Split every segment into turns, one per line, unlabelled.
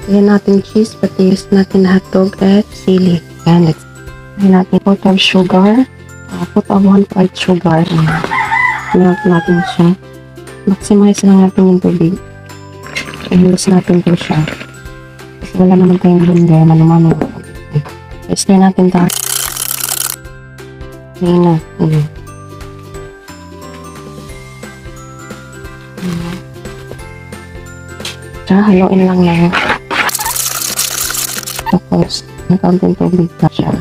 Ayan natin cheese, pati natin hotdog at sili. Ayan, ayan natin pot of sugar. Pot of 1/4 sugar. Melt natin siya. Maximize lang natin yung tubig. I-mix natin po siya. Kasi wala naman tayong blender. Mano-mano. I-stir natin ito. Ayan na. Haluin lang yan. Tapos, nakaunting tubig na siya.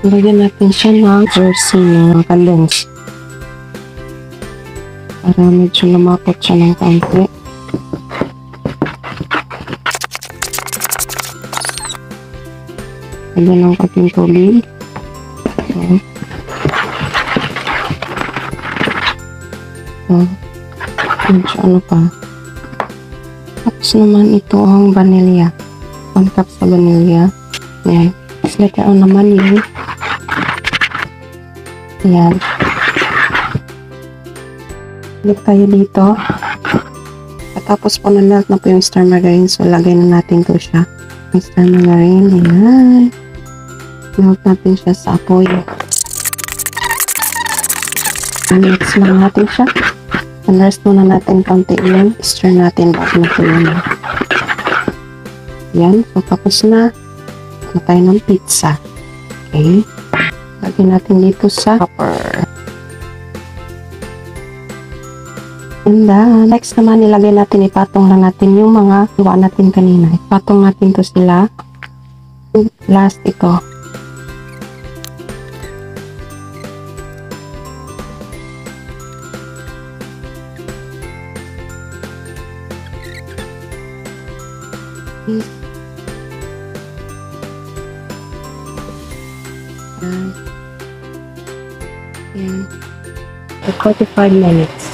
Lagyan natin siya ng jersey ng condense. Para medyo lumapot siya ng kaunti. Lagyan ng kaunting tubig. Okay. Medyo ano pa. Tapos naman ito ang vanilla. 1 cup sa vanilla. Ayan. Tapos lagyan naman yung ayan. Ulit tayo dito. Tapos po na-melt na po yung star margarine. So lagay na natin to siya. Yung star margarine. Ayan. Melt natin siya sa apoy. Mix lang natin siya. And-rest muna natin konti yun. Stir natin bago na po yun. Yan. So, tapos na. Ano tayo ng pizza. Okay. Lagyan natin dito sa topper. And then, next naman, ilagay natin, ipatong lang natin yung mga gawa natin kanina. Ipatong natin to sila. Last ito. Ayan. 45 minutes.